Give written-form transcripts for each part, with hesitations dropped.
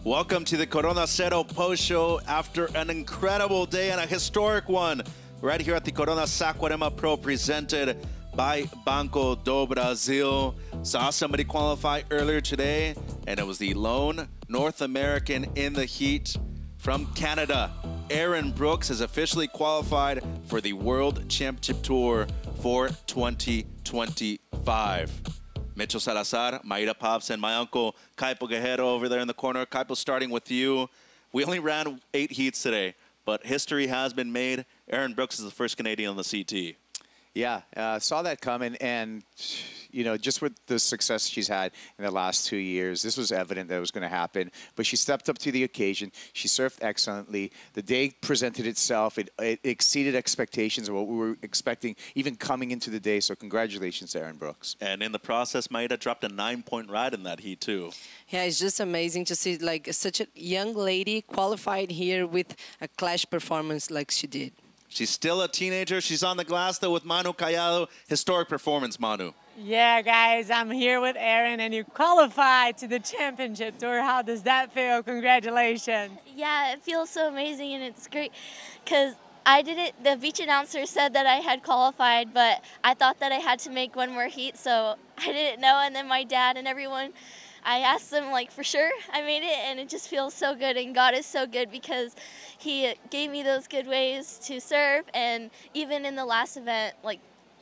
Welcome to the Corona Saquarema post show after an incredible day and a historic one right here at the Corona Saquarema Pro presented by Banco de Brasil. Saw somebody qualify earlier today, and it was the lone North American in the heat from Canada. Erin Brooks has officially qualified for the World Championship Tour for 2025. Mitchell Salazar, Maida Pops, and my uncle Kaipo Guerrero over there in the corner. Kaipo, starting with you. We only ran 8 heats today, but history has been made. Erin Brooks is the first Canadian on the CT. Yeah, saw that coming, and you know, just with the success she's had in the last 2 years, this was evident that it was going to happen. But she stepped up to the occasion. She surfed excellently. The day presented itself. It exceeded expectations of what we were expecting, even coming into the day. So congratulations to Erin Brooks. And in the process, Maida dropped a 9-point ride in that heat too. Yeah, it's just amazing to see like such a young lady qualified here with a clash performance like she did. She's still a teenager. She's on the glass, though, with Manu Callado. Historic performance, Manu. Yeah, guys, I'm here with Erin, and you qualified to the championship tour. How does that feel? Congratulations. Yeah, it feels so amazing, and it's great because I did it. The beach announcer said that I had qualified, but I thought that I had to make one more heat, so I didn't know. And then my dad and everyone, I asked them, like, for sure I made it, and it just feels so good. And God is so good because He gave me those good ways to serve. And even in the last event, like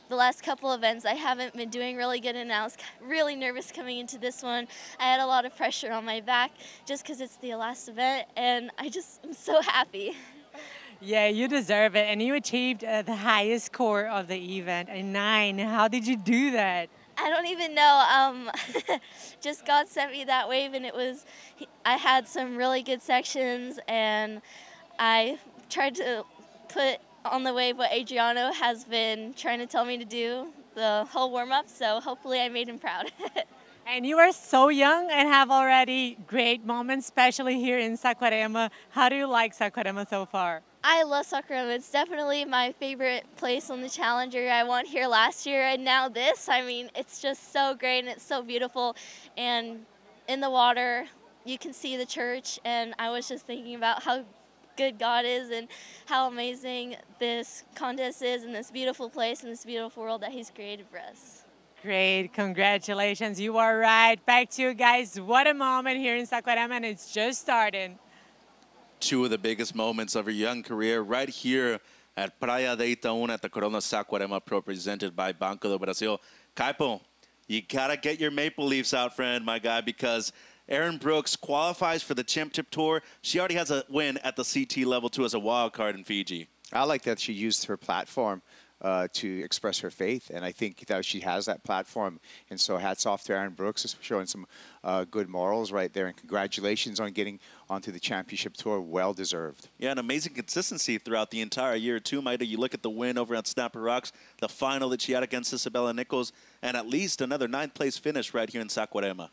the last couple events, I haven't been doing really good, and I was really nervous coming into this one. I had a lot of pressure on my back just because it's the last event, and I'm so happy. Yeah, you deserve it, and you achieved the highest score of the event, a 9. How did you do that? I don't even know. Just God sent me that wave, and I had some really good sections, and I tried to put on the wave what Adriano has been trying to tell me to do the whole warm-up, so hopefully I made him proud. And you are so young and have already great moments, especially here in Saquarema. How do you like Saquarema so far? I love Saquarema. It's definitely my favorite place on the Challenger. I won here last year, and now this. I mean, it's just so great, and it's so beautiful. And in the water, you can see the church, and I was just thinking about how good God is and how amazing this contest is and this beautiful place and this beautiful world that He's created for us. Great, congratulations. You are right. Back to you guys. What a moment here in Saquarema, and it's just starting. 2 of the biggest moments of her young career right here at Praia de Itaúna at the Corona Saquarema Pro presented by Banco de Brasil. Kaipo, you gotta get your maple leaves out, friend, my guy, because Erin Brooks qualifies for the Championship Tour. She already has a win at the CT level, too, as a wild card in Fiji. I like that she used her platform to express her faith, and I think that she has that platform. And so hats off to Erin Brooks for showing some good morals right there, and congratulations on getting onto the Championship Tour. Well deserved. Yeah, an amazing consistency throughout the entire year, too, Maida. You look at the win over at Snapper Rocks, the final that she had against Isabella Nichols, and at least another 9th-place finish right here in Saquarema.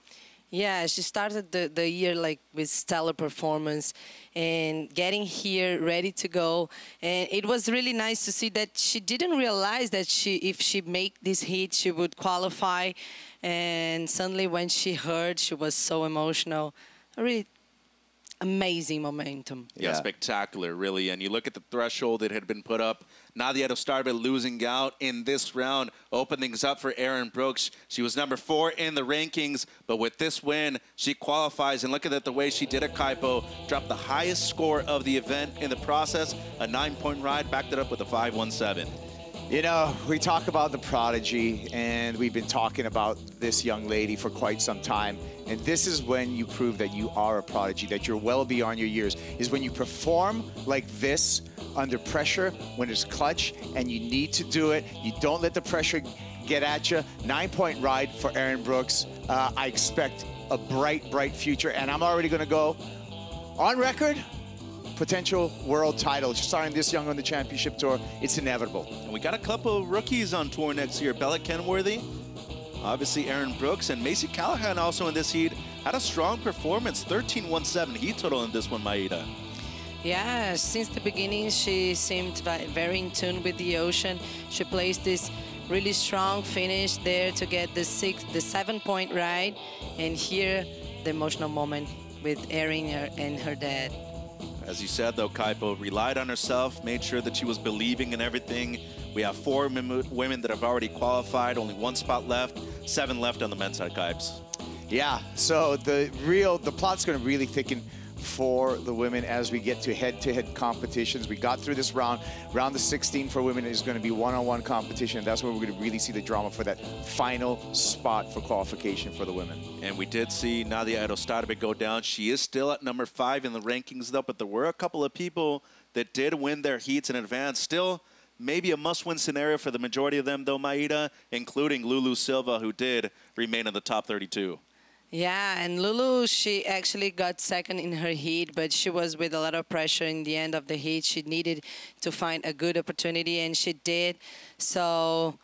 Yeah, she started the year like with stellar performance and getting here ready to go. And it was really nice to see that she didn't realize that if she make this heat, she would qualify. And suddenly when she heard, she was so emotional. A really amazing momentum. Yeah, spectacular, really. And you look at the threshold that had been put up. Nadia started losing out in this round, opened things up for Erin Brooks. She was number 4 in the rankings, but with this win, she qualifies. And look at the way she did it, Kaipo. Dropped the highest score of the event in the process, a 9-point ride, backed it up with a 5.17. You know, we talk about the prodigy, and we've been talking about this young lady for quite some time. And this is when you prove that you are a prodigy, that you're well beyond your years, is when you perform like this under pressure, when it's clutch, and you need to do it. You don't let the pressure get at you. 9-point ride for Erin Brooks. I expect a bright, bright future, and I'm already going to go on record. Potential world title, starting this young on the Championship Tour, it's inevitable. And we got a couple of rookies on tour next year. Bella Kenworthy, obviously Erin Brooks, and Macy Callahan also in this heat. Had a strong performance, 13.17 heat total in this one, Maida. Yeah, since the beginning, she seemed very in tune with the ocean. She placed this really strong finish there to get the 7-point ride. And here, the emotional moment with Erin and her dad. As you said, though, Kaipo relied on herself, made sure that she was believing in everything. We have 4 women that have already qualified, only 1 spot left, 7 left on the men's side, Kipes. Yeah, so the plot's going to really thicken for the women as we get to head-to-head competitions. We got through this round. Round of 16 for women is going to be one-on-one competition. That's where we're going to really see the drama for that final spot for qualification for the women. And we did see Nadia Aerostarbe go down. She is still at number 5 in the rankings, though, but there were a couple of people that did win their heats in advance. Still, maybe a must-win scenario for the majority of them, though, Maida, including Lulu Silva, who did remain in the top 32. Yeah, and Lulu, she actually got second in her heat, but she was with a lot of pressure in the end of the heat. She needed to find a good opportunity, and she did. So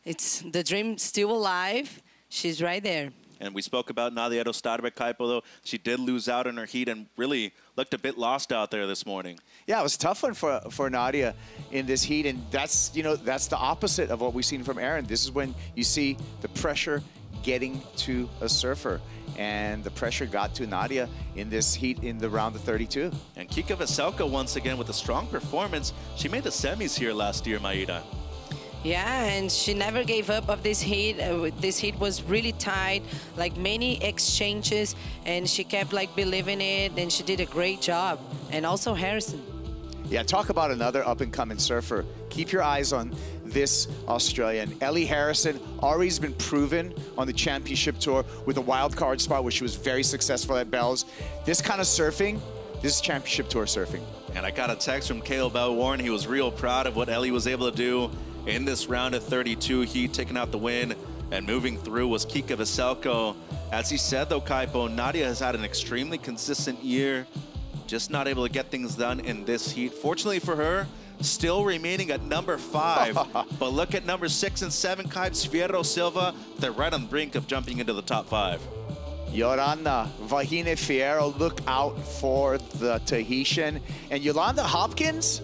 it's the dream still alive. She's right there. And we spoke about Nadia Aerostarbe, Kaipo, though. She did lose out in her heat and really looked a bit lost out there this morning. Yeah, it was a tough one for Nadia in this heat, and that's, you know, that's the opposite of what we've seen from Erin. This is when you see the pressure getting to a surfer. And the pressure got to Nadia in this heat in the round of 32. And Kika Veselka, once again, with a strong performance. She made the semis here last year, Maida. Yeah, and she never gave up of this heat. This heat was really tight, like many exchanges, and she kept like believing it, and she did a great job. And also Harrison. Yeah, talk about another up-and-coming surfer. Keep your eyes on this Australian. Ellie Harrison already been proven on the championship tour with a wild card spot where she was very successful at Bells. This kind of surfing, this is championship tour surfing. And I got a text from Caleb Bell-Warren. He was real proud of what Ellie was able to do in this round of 32 heat, taking out the win and moving through was Kika Veselka. As he said, though, Kaipo, Nadia has had an extremely consistent year, just not able to get things done in this heat. Fortunately for her, still remaining at number 5. But look at number 6 and 7, Kipes, Fierro Silva. They're right on the brink of jumping into the top 5. Yorana Vahine Fierro, look out for the Tahitian. And Yolanda Hopkins,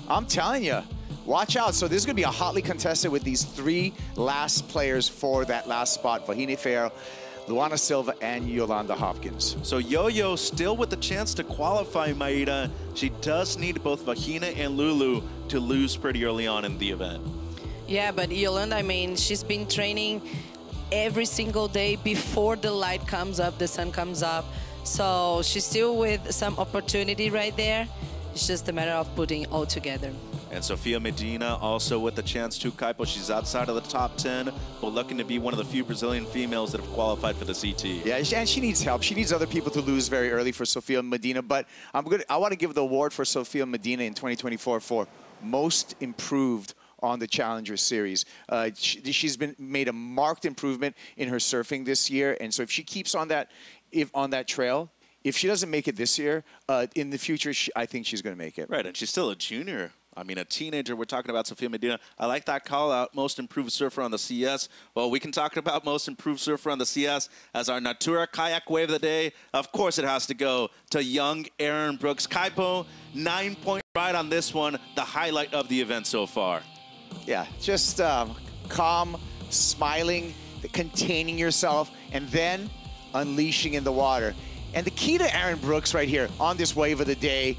I'm telling you, watch out. So this is going to be a hotly contested with these 3 last players for that last spot. Vahine Fierro, Luana Silva, and Yolanda Hopkins. So Yo-Yo still with the chance to qualify, Maida. She does need both Vahina and Lulu to lose pretty early on in the event. Yeah, but Yolanda, I mean, she's been training every single day before the light comes up, the sun comes up. So she's still with some opportunity right there. It's just a matter of putting it all together. And Sofia Medina also with the chance to, Kaipo. She's outside of the top 10, but looking to be one of the few Brazilian females that have qualified for the CT. Yeah, and she needs help. She needs other people to lose very early for Sofia Medina. But I want to give the award for Sofia Medina in 2024 for most improved on the Challenger Series. She's made a marked improvement in her surfing this year, and so if she keeps on that trail, if she doesn't make it this year, in the future, I think she's going to make it. Right, and she's still a junior. I mean, a teenager. We're talking about Sofia Medina. I like that call out, most improved surfer on the CS. Well, we can talk about most improved surfer on the CS as our Natura Kayak Wave of the day. Of course, it has to go to young Erin Brooks. Kaipo, 9-point ride on this one, the highlight of the event so far. Yeah, just calm, smiling, containing yourself, and then unleashing in the water. And the key to Erin Brooks right here on this wave of the day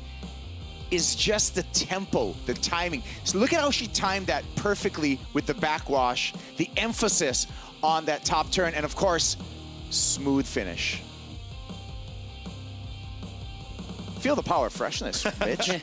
is just the tempo, the timing. So look at how she timed that perfectly with the backwash, the emphasis on that top turn, and of course, smooth finish. Feel the power of freshness, Mitch.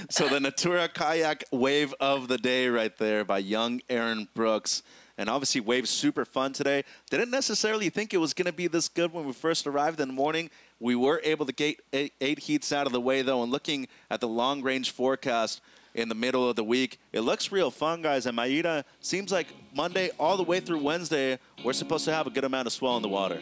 So the Natura Kayak Wave of the day right there by young Erin Brooks. And obviously, wave's super fun today. Didn't necessarily think it was going to be this good when we first arrived in the morning. We were able to get 8 heats out of the way, though, and looking at the long-range forecast in the middle of the week, it looks real fun, guys. And Maida, seems like Monday all the way through Wednesday, we're supposed to have a good amount of swell in the water.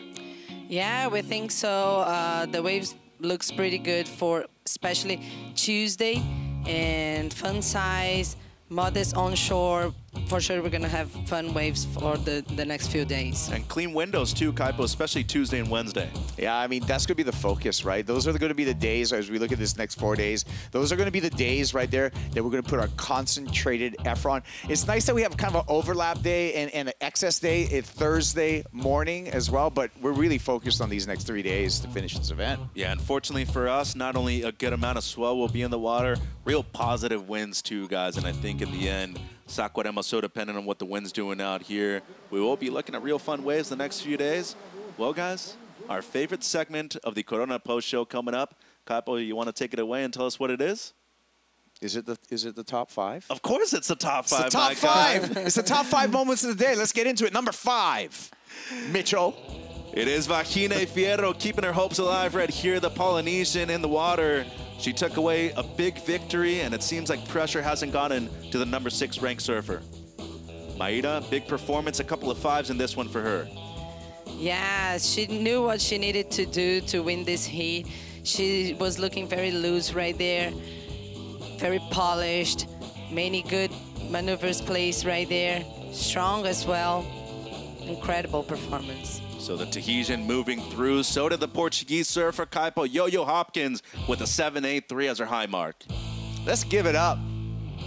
Yeah, we think so. The waves looks pretty good for especially Tuesday, and fun size, modest onshore, for sure we're gonna have fun waves for the next few days. And clean windows too, Kaipo, especially Tuesday and Wednesday. Yeah, I mean, that's going to be the focus, right? Those are going to be the days, as we look at this next 4 days, those are going to be the days right there that we're going to put our concentrated effort on. It's nice that we have kind of an overlap day and an excess day Thursday morning as well, but we're really focused on these next 3 days to finish this event. Yeah, unfortunately for us, not only a good amount of swell will be in the water, real positive winds too, guys, and I think in the end, Saquarema, so dependent on what the wind's doing out here, we will be looking at real fun waves the next few days. Well, guys, our favorite segment of the Corona Post Show coming up. Kaipo, you want to take it away and tell us what it is? Is it the top 5? Of course it's the top 5. It's the top 5. It's the top 5 moments of the day. Let's get into it. Number 5, Mitchell. It is Vagine Fierro keeping her hopes alive right here, the Polynesian in the water. She took away a big victory, and it seems like pressure hasn't gotten to the number 6 ranked surfer. Maida, big performance, a couple of 5s in this one for her. Yeah, she knew what she needed to do to win this heat. She was looking very loose right there, very polished, many good maneuvers placed right there, strong as well. Incredible performance. So the Tahitian moving through. So did the Portuguese surfer Kaipo Yo-Yo Hopkins with a 7.83 as her high mark. Let's give it up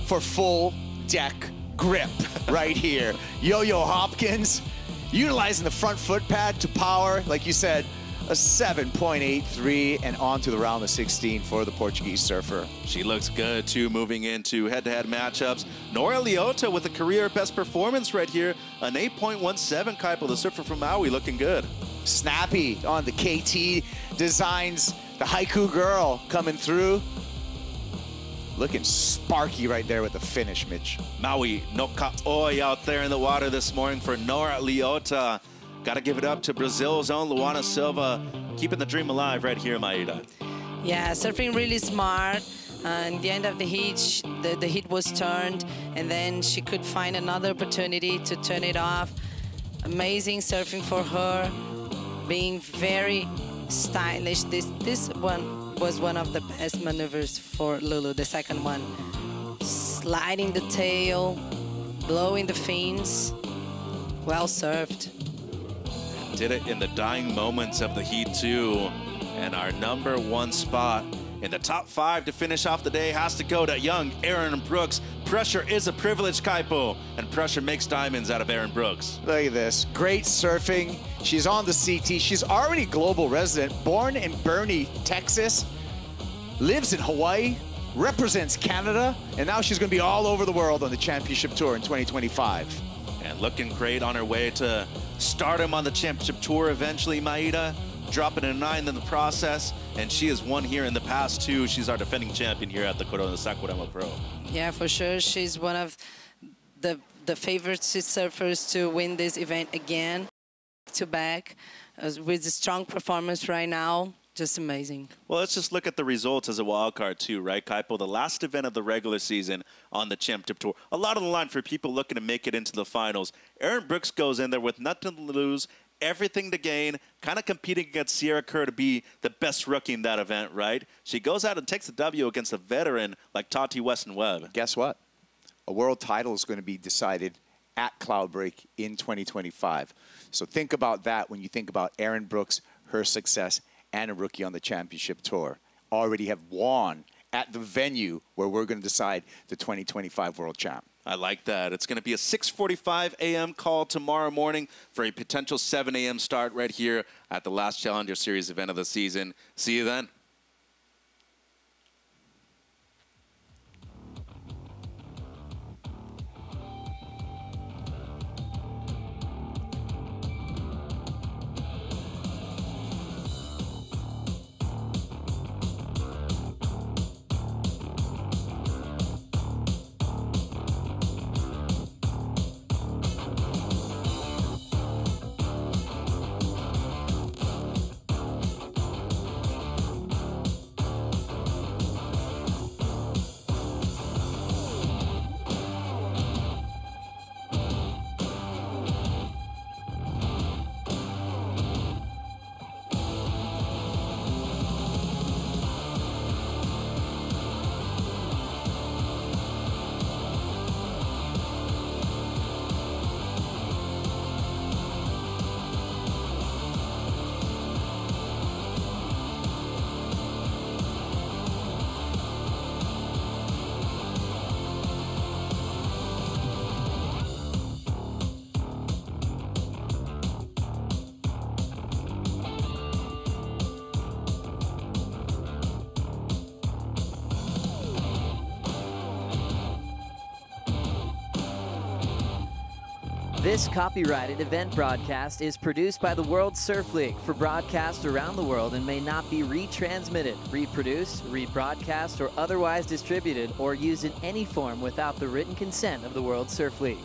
for full deck grip right here. Yo-Yo Hopkins utilizing the front foot pad to power, like you said, a 7.83 and on to the round of 16 for the Portuguese surfer. She looks good too, moving into head-to-head matchups. Nora Liotta with a career best performance right here, an 8.17 Kaipo, the surfer from Maui, looking good. Snappy on the KT designs, the Haiku girl coming through. Looking sparky right there with the finish, Mitch. Maui no Ka'oi out there in the water this morning for Nora Liotta. Got to give it up to Brazil's own Luana Silva, keeping the dream alive right here, Maida. Yeah, surfing really smart. In the end of the heat, the heat was turned, and then she could find another opportunity to turn it off. Amazing surfing for her, being very stylish. This one was one of the best maneuvers for Lulu, the second one. Sliding the tail, blowing the fins, well surfed. Did it in the dying moments of the heat too. And our number 1 spot in the top 5 to finish off the day has to go to young Erin Brooks. Pressure is a privilege, Kaipo, and pressure makes diamonds out of Erin Brooks. Look at this, great surfing. She's on the CT. She's already global resident, born in Boerne, Texas, lives in Hawaii, represents Canada, and now she's gonna be all over the world on the championship tour in 2025. And looking great on her way to stardom on the championship tour eventually, Maida. Dropping a 9 in the process, and she has won here in the past too. She's our defending champion here at the Corona Saquarema Pro. Yeah, for sure. She's one of the favorite surfers to win this event again, to back, with a strong performance right now. Just amazing. Well, let's just look at the results as a wild card too, right, Kaipo? The last event of the regular season on the championship tour. A lot on the line for people looking to make it into the finals. Erin Brooks goes in there with nothing to lose, everything to gain, kind of competing against Sierra Kerr to be the best rookie in that event, right? She goes out and takes the W against a veteran like Tati Weston-Webb. Guess what? A world title is going to be decided at Cloudbreak in 2025. So think about that when you think about Erin Brooks, her success, and a rookie on the championship tour. Already have won at the venue where we're going to decide the 2025 world champ. I like that. It's going to be a 6:45 a.m. call tomorrow morning for a potential 7 a.m. start right here at the last Challenger Series event of the season. See you then. This copyrighted event broadcast is produced by the World Surf League for broadcast around the world and may not be retransmitted, reproduced, rebroadcast, or otherwise distributed or used in any form without the written consent of the World Surf League.